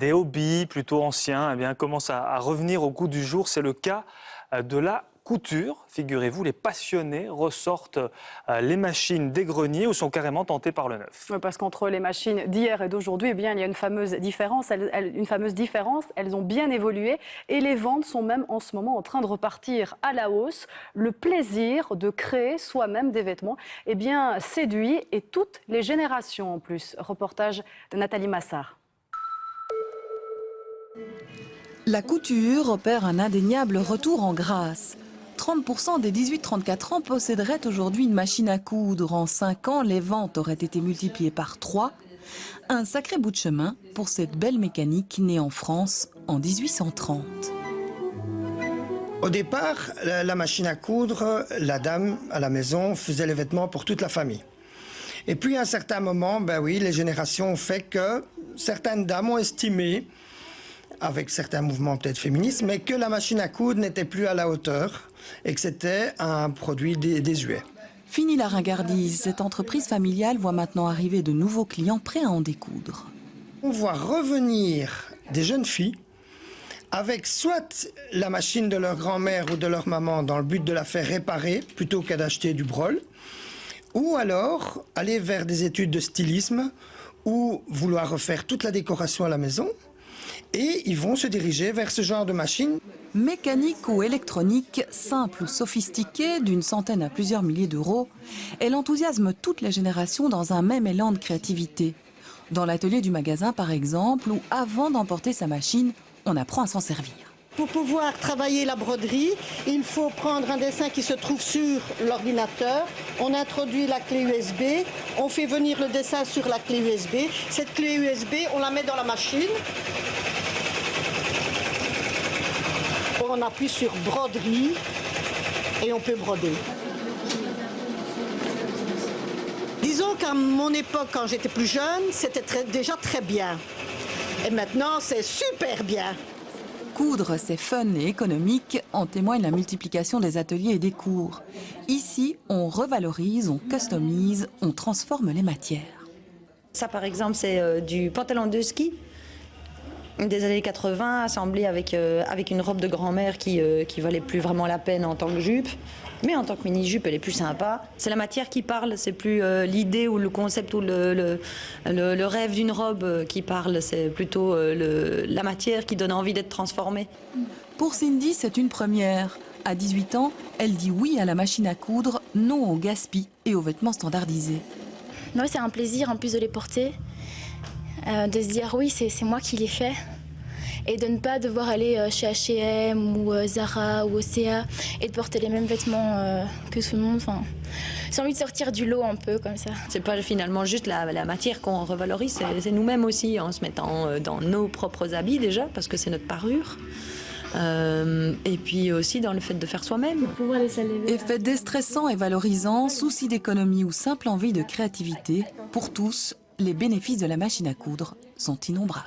des hobbies plutôt anciens commencent à revenir au goût du jour. C'est le cas de la couture. Figurez-vous, les passionnés ressortent les machines des greniers ou sont carrément tentés par le neuf. Oui, parce qu'entre les machines d'hier et d'aujourd'hui, il y a une fameuse différence. Elles ont bien évolué et les ventes sont même en ce moment en train de repartir à la hausse. Le plaisir de créer soi-même des vêtements séduit et toutes les générations en plus. Reportage de Nathalie Massard. La couture opère un indéniable retour en grâce. 30% des 18-34 ans posséderaient aujourd'hui une machine à coudre. En 5 ans, les ventes auraient été multipliées par 3. Un sacré bout de chemin pour cette belle mécanique née en France en 1830. Au départ, la machine à coudre, la dame à la maison faisait les vêtements pour toute la famille. Et puis à un certain moment, les générations ont fait que certaines dames ont estimé, avec certains mouvements peut-être féministes, mais que la machine à coudre n'était plus à la hauteur et que c'était un produit désuet. Fini la ringardise, cette entreprise familiale voit maintenant arriver de nouveaux clients prêts à en découdre. On voit revenir des jeunes filles avec soit la machine de leur grand-mère ou de leur maman dans le but de la faire réparer plutôt qu'à d'acheter du brol, ou alors aller vers des études de stylisme ou vouloir refaire toute la décoration à la maison. Et ils vont se diriger vers ce genre de machine. Mécanique ou électronique, simple ou sophistiquée, d'une centaine à plusieurs milliers d'euros, elle enthousiasme toutes les générations dans un même élan de créativité. Dans l'atelier du magasin, par exemple, où avant d'emporter sa machine, on apprend à s'en servir. Pour pouvoir travailler la broderie, il faut prendre un dessin qui se trouve sur l'ordinateur. On introduit la clé USB, on fait venir le dessin sur la clé USB. Cette clé USB, on la met dans la machine. On appuie sur broderie et on peut broder. Disons qu'à mon époque, quand j'étais plus jeune, c'était déjà très bien. Et maintenant, c'est super bien. Coudre, c'est fun et économique, en témoigne la multiplication des ateliers et des cours. Ici, on revalorise, on customise, on transforme les matières. Ça, par exemple, c'est du pantalon de ski des années 80, assemblé avec une robe de grand-mère qui valait plus vraiment la peine en tant que jupe. Mais en tant que mini-jupe, elle est plus sympa. C'est la matière qui parle, c'est plus l'idée ou le concept ou le rêve d'une robe qui parle. C'est plutôt la matière qui donne envie d'être transformée. Pour Cindy, c'est une première. À 18 ans, elle dit oui à la machine à coudre, non au gaspillage et aux vêtements standardisés. Non, c'est un plaisir en plus de les porter, de se dire oui, c'est moi qui les fais. Et de ne pas devoir aller chez H&M ou Zara ou Océa et de porter les mêmes vêtements que tout le monde. Enfin, j'ai envie de sortir du lot un peu comme ça. C'est pas finalement juste la matière qu'on revalorise, c'est nous-mêmes aussi en se mettant dans nos propres habits déjà parce que c'est notre parure. Et puis aussi dans le fait de faire soi-même. Effet déstressant et valorisant, souci d'économie ou simple envie de créativité, pour tous, les bénéfices de la machine à coudre sont innombrables.